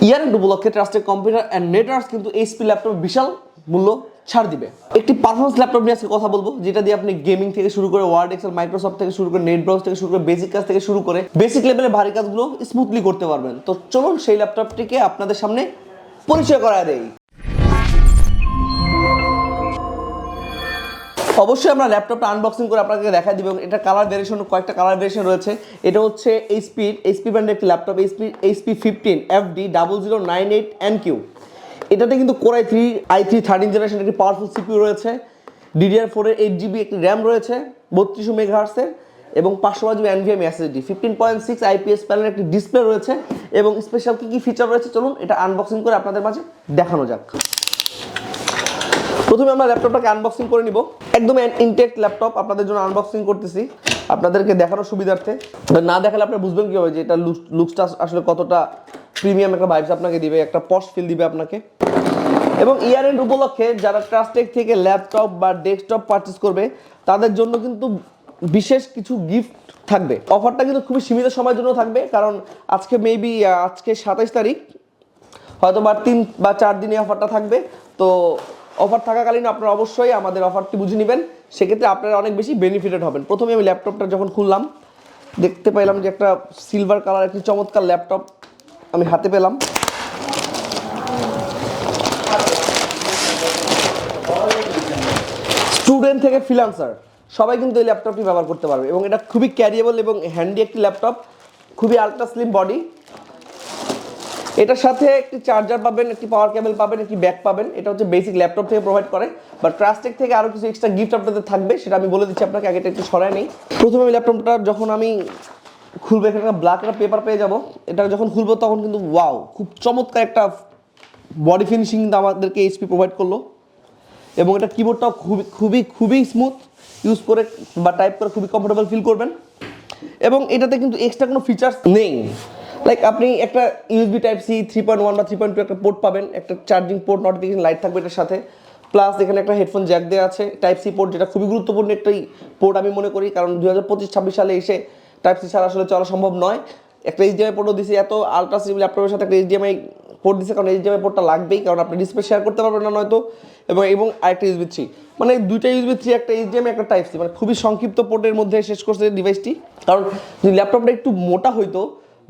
ইয়ার and উপলক্ষে trusted computer and networks কিন্তু HP laptop বিশাল মূল্য ছাড় দিবে। একটি পারফরমেন্স ল্যাপটপ নিয়ে আজকে কথা বলবো, যেটা দিয়ে আপনি গেমিং থেকে শুরু করে ওয়ার্ড, এক্সেল, মাইক্রোসফট থেকে শুরু করে নেট ব্রাউজ থেকে শুরু করে বেসিক কাজ থেকে শুরু করে বেসিক লেভেলের ভারী কাজগুলো স্মুথলি করতে পারবেন। তো চলুন সেই ল্যাপটপটিকে আপনাদের সামনে পরিচয় করায় দেই। অবশ্যই আমরা ল্যাপটপটা আনবক্সিং করে আপনাকে দেখাই দিব। এটা কালার ভেরিয়েশন, কয়েকটা কালার ভেরিয়েশন রয়েছে। এটা হচ্ছে এইচপি ব্র্যান্ডের একটি ল্যাপটপ, এইচপি 15FD0098NQ। এটাতে কিন্তু Core i3 13th জেনারেশন একটি পাওয়ারফুল সিপিইউ রয়েছে, DDR4 এর 8GB একটি র্যাম রয়েছে, 3200 মেগাহার্টজের এবং 512GB NVMe SSD, 15.6 IPS প্যানেলের একটি ডিসপ্লে রয়েছে এবং স্পেশাল কি ফিচার রয়েছে চলুন এটা আনবক্সিং করে আপনাদের মাঝে দেখানো যাক। প্রথমে আমরা ল্যাপটপটাকে আনবক্সিং করে নিব। একদম ইনটেক্ট ল্যাপটপ আপনাদের জন্য আনবক্সিং করতেছি আপনাদেরকে দেখানোর সুবিধার্থে। না দেখালে আপনি বুঝবেন কীভাবে যে এটা লুকসটা আসলে কতটা প্রিমিয়াম একটা ভাইবস আপনাকে দিবে, একটা পশ ফিল দিবে আপনাকে। এবং ইয়ার এন্ড উপলক্ষে যারা ট্রাস্টেক থেকে ল্যাপটপ বা ডেস্কটপ পারচেস করবে তাদের জন্য কিন্তু বিশেষ কিছু গিফট থাকবে। অফারটা কিন্তু খুবই সীমিত সময়ের জন্য থাকবে, কারণ আজকে মেবি আজকে 27 তারিখ, হয়তো বা 3 বা 4 দিনে অফারটা থাকবে। তো অফার থাকাকালীন আপনারা অবশ্যই আমাদের অফারটি বুঝে নেবেন, সেক্ষেত্রে আপনারা অনেক বেশি বেনিফিটেড হবেন। প্রথমে আমি ল্যাপটপটা যখন খুললাম দেখতে পেলাম যে একটা সিলভার কালার একটি চমৎকার ল্যাপটপ আমি হাতে পেলাম। স্টুডেন্ট থেকে ফ্রিল্যান্সার সবাই কিন্তু এই ল্যাপটপটি ব্যবহার করতে পারবে এবং এটা খুবই ক্যারিয়েবল এবং হ্যান্ডি একটি ল্যাপটপ, খুবই আলট্রা স্লিম বডি। এটার সাথে একটি চার্জার পাবেন, একটি পাওয়ার কেবল পাবেন, একটি ব্যাগ পাবেন। এটা হচ্ছে বেসিক ল্যাপটপ থেকে প্রোভাইড করে, বাট ট্রাস্টেক থেকে আরও কিছু এক্সট্রা গিফট আপনাদের থাকবে, সেটা আমি বলে দিচ্ছি আপনাকে। আগে এটা একটু সরাই নেই। প্রথমে আমি ল্যাপটপটা যখন আমি খুলবো, এখানে একটা ব্ল্যাক একটা পেপার পেয়ে যাবো। এটা যখন খুলবো তখন কিন্তু ওয়াও, খুব চমৎকার একটা বডি ফিনিশিং আমাদেরকে এইচপি প্রোভাইড করলো এবং এটা কিবোর্ডটাও খুবই স্মুথ, ইউজ করে বা টাইপ করে খুবই কমফোর্টেবল ফিল করবেন। এবং এটাতে কিন্তু এক্সট্রা কোনো ফিচার্স নেই, লাইক আপনি একটা USB Type-C 3.1 বা 3.2 একটা পোর্ট পাবেন, একটা চার্জিং পোর্ট, নোটিফিকেশন লাইট থাকবে এটার সাথে, প্লাস এখানে একটা হেডফোন জ্যাক দেওয়া আছে, Type-C পোর্ট, যেটা খুবই গুরুত্বপূর্ণ একটাই পোর্ট আমি মনে করি, কারণ 2025-26 সালে এসে Type-C ছাড়া আসলে চলা সম্ভব নয়। একটা HDMI পোর্টও দিয়েছে, এত আলট্রা স্লিম ল্যাপটপের সাথে একটা HDMI পোর্ট দিচ্ছে, কারণ HDMI পোর্টটা লাগবেই, কারণ আপনি ডিসপ্লে শেয়ার করতে পারবেন না নয়তো। এবং আরেকটা USB 3, মানে দুইটা USB 3, একটা HDMI, একটা Type-C, মানে খুবই সংক্ষিপ্ত পোর্টের মধ্যে শেষ করছে ডিভাইসটি। কারণ যদি ল্যাপটপটা একটু মোটা হইতো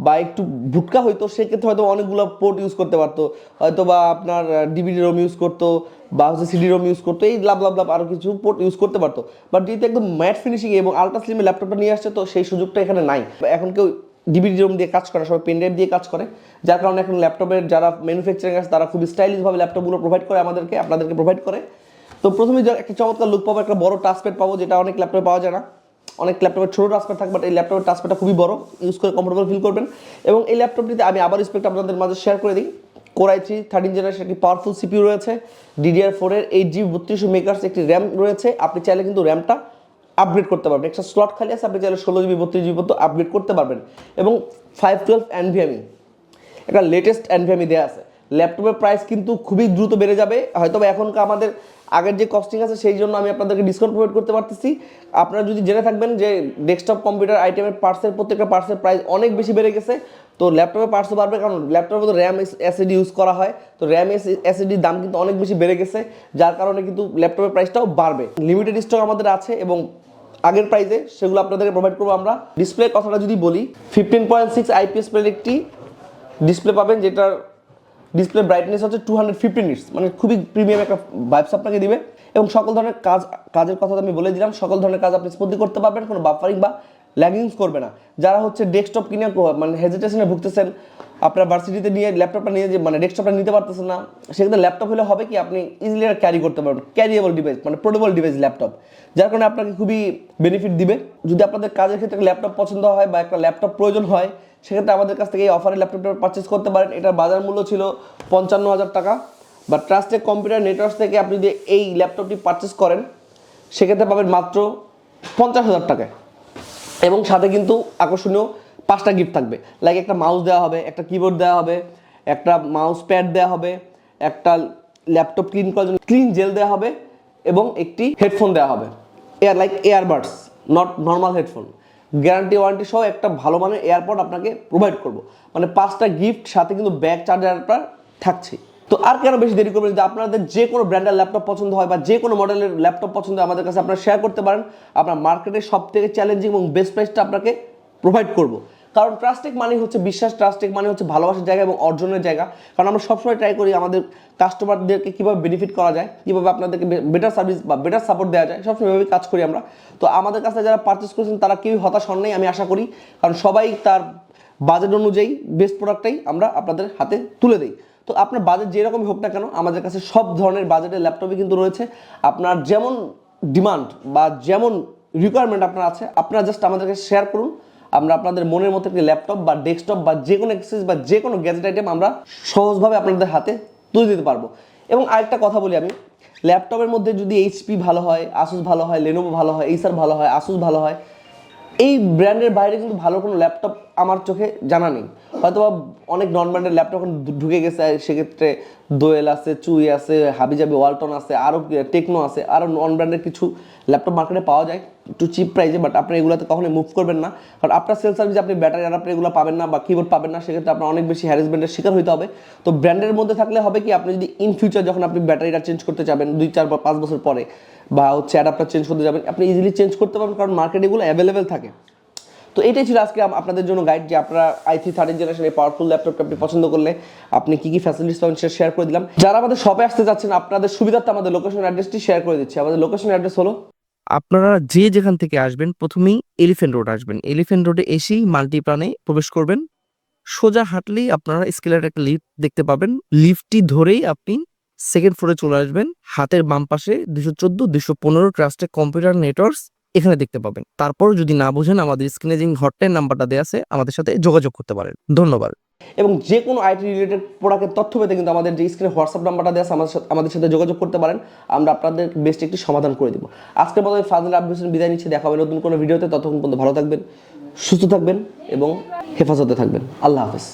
বা একটু ভুটকা হইতো সেক্ষেত্রে হয়তো অনেকগুলো পোর্ট ইউজ করতে পারতো, হয়তো বা আপনার DVD রোম ইউজ করতো বা হচ্ছে CD রোম ইউজ করতো, এই লাভ আরও কিছু পোর্ট ইউজ করতে পারতো। বাট যেহেতু একদম ম্যাট ফিনিশিং এবং আলট্রা স্লিমে ল্যাপটপটা নিয়ে আসছে, তো সেই সুযোগটা এখানে নাই। এখন কেউ DVD রোম দিয়ে কাজ করে, সবাই পেন ড্রাইভ দিয়ে কাজ করে, যার কারণে এখন ল্যাপটপের যারা ম্যানুফ্যাকচারিং আছে তারা খুবই স্টাইলিশভাবে ল্যাপটপগুলো প্রোভাইড করে আপনাদেরকে প্রোভাইড করে। তো প্রথমে একটা চমৎকার লুক পাবো, একটা বড় টাচপ্যাড পাবো, যেটা অনেক ল্যাপটপে পাওয়া যায় না। অনেক ল্যাপটপের ছোটো টাচপ্যাড থাকে, বাট এই ল্যাপটপের টাচপ্যাডটা খুবই বড়, ইউজ করে কমফোর্টেবল ফিল করবেন। এবং এই ল্যাপটপটিতে আমি আবার স্পেকটা আপনাদের মাঝে শেয়ার করে দিই। Core i3 13th জেনারেশন একটি পাওয়ারফুল সিপিইউ রয়েছে, DDR4 এর 8GB 3200 মেগাহার্টজ একটি র্যাম রয়েছে। আপনি চাইলে কিন্তু র্যামটা আপগ্রেড করতে পারবেন, একটা স্লট খালি আছে, আপনি চাইলে 16GB 32GB পর্যন্ত আপগ্রেড করতে পারবেন। এবং 512 NVMe, একটা লেটেস্ট NVMe দেওয়া আছে। ল্যাপটপের প্রাইস কিন্তু খুবই দ্রুত বেড়ে যাবে, হয়তো বা এখনকার আমাদের আগের যে কস্টিং আছে সেই জন্য আমি আপনাদেরকে ডিসকাউন্ট প্রোভাইড করতে পারতেছি। আপনারা যদি জেনে থাকবেন যে ডেস্কটপ কম্পিউটার আইটেমের প্রত্যেকটা পার্টসের প্রাইস অনেক বেশি বেড়ে গেছে, তো ল্যাপটপের পার্টসও বাড়বে, কারণ ল্যাপটপে তো র্যাম SSD ইউজ করা হয়, তো র্যাম SSDর দাম কিন্তু অনেক বেশি বেড়ে গেছে, যার কারণে কিন্তু ল্যাপটপের প্রাইসটাও বাড়বে। লিমিটেড স্টক আমাদের আছে এবং আগের প্রাইসে সেগুলো আপনাদেরকে প্রোভাইড করবো আমরা। ডিসপ্লের কথাটা যদি বলি, 15.6 IPS প্যানেলের একটি ডিসপ্লে পাবেন, যেটার ডিসপ্লে ব্রাইটনেস হচ্ছে 250 নিটস, মানে খুবই প্রিমিয়াম একটা ভাইবস আপনাকে দিবে। এবং সকল ধরনের কাজের কথা আমি বলে দিলাম, সকল ধরনের কাজ আপনি স্মুথলি করতে পারবেন, কোনো বাফারিং বা ল্যাগিংস করবে না। যারা হচ্ছে ডেস্কটপ কিনে মানে হেজিটেশনে ভুগতেছেন, আপনার ভার্সিটিতে নিয়ে ল্যাপটপটা নিয়ে যে মানে ডেস্কটপটা নিতে পারতেছেন না, সেক্ষেত্রে ল্যাপটপ হলে হবে কি আপনি ইজিলি ক্যারি করতে পারবেন, ক্যারিয়েবল ডিভাইস, মানে পোর্টেবল ডিভাইস ল্যাপটপ, যার কারণে আপনাকে খুবই বেনিফিট দিবে। যদি আপনাদের কাজের ক্ষেত্রে ল্যাপটপ পছন্দ হয় বা একটা ল্যাপটপ প্রয়োজন হয়, সেক্ষেত্রে আমাদের কাছ থেকে এই অফারে ল্যাপটপটা পারচেস করতে পারেন। এটার বাজার মূল্য ছিল 55,000 টাকা, বা ট্রাস্টেড কম্পিউটার নেটওয়ার্কস থেকে আপনি যদি এই ল্যাপটপটি পারচেস করেন সেক্ষেত্রে পাবেন মাত্র 50,000 টাকায়। এবং সাথে কিন্তু আকর্ষণীয় 5টা গিফট থাকবে, লাইক একটা মাউস দেওয়া হবে, একটা কিবোর্ড দেওয়া হবে, একটা মাউস প্যাড দেওয়া হবে, একটা ল্যাপটপ ক্লিন করার জন্য ক্লিন জেল দেওয়া হবে এবং একটি হেডফোন দেওয়া হবে, like earbuds, not normal headphone, guarantee warranty সহ একটা ভালো মানের এয়ারপড আপনাকে প্রোভাইড করব। মানে 5টা গিফট সাথে কিন্তু ব্যাগ চার্জার আপনার থাকছে। তো আর কেন বেশি দেরি করবেন? যদি আপনাদের যে কোনো ব্র্যান্ডের ল্যাপটপ পছন্দ হয় বা যে কোনো মডেলের ল্যাপটপ পছন্দ হয়, আমাদের কাছে আপনারা শেয়ার করতে পারেন। আপনার মার্কেটের সব থেকে চ্যালেঞ্জিং এবং বেস্ট প্রাইসটা আপনাকে প্রোভাইড করব। কারণ ট্রাস্টেক মানে হচ্ছে বিশ্বাস, ট্রাস্টেক মানে হচ্ছে ভালোবাসার জায়গা এবং অর্জনের জায়গা। কারণ আমরা সবসময় ট্রাই করি আমাদের কাস্টমারদেরকে কীভাবে বেনিফিট করা যায়, কীভাবে আপনাদেরকে বেটার সার্ভিস বা বেটার সাপোর্ট দেওয়া যায়, সবসময় এভাবেই কাজ করি আমরা। তো আমাদের কাছে যারা পারচেস করেছেন তারা কেউই হতাশ হন নাই আমি আশা করি, কারণ সবাই তার বাজেট অনুযায়ী বেস্ট প্রোডাক্টটাই আমরা আপনাদের হাতে তুলে দিই। তো আপনার বাজেট যেরকমই হোক না কেন, আমাদের কাছে সব ধরনের বাজেটের ল্যাপটপই কিন্তু রয়েছে। আপনার যেমন ডিমান্ড বা যেমন রিকোয়ারমেন্ট আপনার আছে, আপনারা জাস্ট আমাদেরকে শেয়ার করুন। আমরা আপনাদের মনের মতো একটি ল্যাপটপ বা ডেস্কটপ বা যে কোনো অ্যাক্সেসরিজ বা যে কোনো গ্যাজেট আইটেম আমরা সহজভাবে আপনাদের হাতে তুলে দিতে পারবো। এবং আরেকটা কথা বলি আমি, ল্যাপটপের মধ্যে যদি এইচপি ভালো হয়, আসুস ভালো হয়, লেনোভো ভালো হয়, এইসার ভালো হয়, আসুস ভালো হয়, এই ব্র্যান্ডের বাইরে কিন্তু ভালো কোনো ল্যাপটপ আমার চোখে জানা নেই। হয়তো অনেক নন ব্র্যান্ডের ল্যাপটপ এখন ঢুকে গেছে, সেক্ষেত্রে দোয়েল আছে, চুই আছে, হাবিজাবি, ওয়ালটন আছে, আরও টেকনো আছে, আরও নন ব্র্যান্ডের কিছু ল্যাপটপ মার্কেটে পাওয়া যায় একটু চিপ প্রাইসে। বাট আপনি এগুলোতে কখনোই মুভ করবেন না, কারণ আপনার সেল সার্ভিসে আপনি ব্যাটারি অ্যাডাপ্টার এগুলো পাবেন না বা কিবোর্ড পাবেন না, সেক্ষেত্রে আপনার অনেক বেশি হ্যারাসমেন্টের শিকার হতে হবে। তো ব্র্যান্ডের মধ্যে থাকলে হবে কি, আপনি যদি ইন ফিউচার যখন আপনি ব্যাটারিটা চেঞ্জ করতে যাবেন 2, 4 বা 5 বছর পরে, বা হচ্ছে অ্যাডাপ্টার চেঞ্জ করতে যাবেন, আপনি ইজিলি চেঞ্জ করতে পারবেন, কারণ মার্কেটে এগুলো অ্যাভেলেবেল থাকে। তো এটাই ছিল আজকে আপনাদের জন্য গাইড, যে আপনারা i3 13th জেনারেশন এই পাওয়ারফুল ল্যাপটপটা আপনি পছন্দ করলে আপনি কী কী ফ্যাসিলিটিস পাবেন সেটা শেয়ার করে দিলাম। যারা আমাদের শপে আসতে যাচ্ছেন, আপনাদের সুবিধার্থে আমাদের লোকেশন অ্যাড্রেসটি শেয়ার করে দিচ্ছি। আমাদের লোকেশন অ্যাড্রেস হলো, আপনারা যে যেখান থেকে আসবেন প্রথমেই এলিফ্যান্ট রোড আসবেন। এলিফ্যান্ট রোডে এসেই মাল্টিপ্লানে প্রবেশ করবেন। সোজা হাঁটলেই আপনারা স্কেলের একটা লিফট দেখতে পাবেন। লিফটটি ধরেই আপনি সেকেন্ড ফ্লোরে চলে আসবেন। হাতের বাম পাশে 214 215 ট্রাস্টেক কম্পিউটার নেটওয়ার্কস এখানে দেখতে পাবেন। তারপর যদি না বোঝেন, আমাদের স্ক্রিনে যে হটলাইন নাম্বারটা দেওয়া আছে, আমাদের সাথে যোগাযোগ করতে পারেন। ধন্যবাদ। এবং যে কোনো আইটি রিলেটেড প্রোডাক্টের তথ্য পেতে কিন্তু আমাদের যে স্ক্রিনে হোয়াটসঅ্যাপ নাম্বারটা দেওয়া আছে, আমাদের সাথে যোগাযোগ করতে পারেন। আমরা আপনাদের বেস্ট একটি সমাধান করে দিব। আজকের মতো ফাজিল আব্দুল হোসেন বিদায় নিচ্ছি। দেখা হবে নতুন কোনো ভিডিওতে। ততক্ষণ পর্যন্ত ভালো থাকবেন, সুস্থ থাকবেন এবং হেফাজতে থাকবেন। আল্লাহ হাফেজ।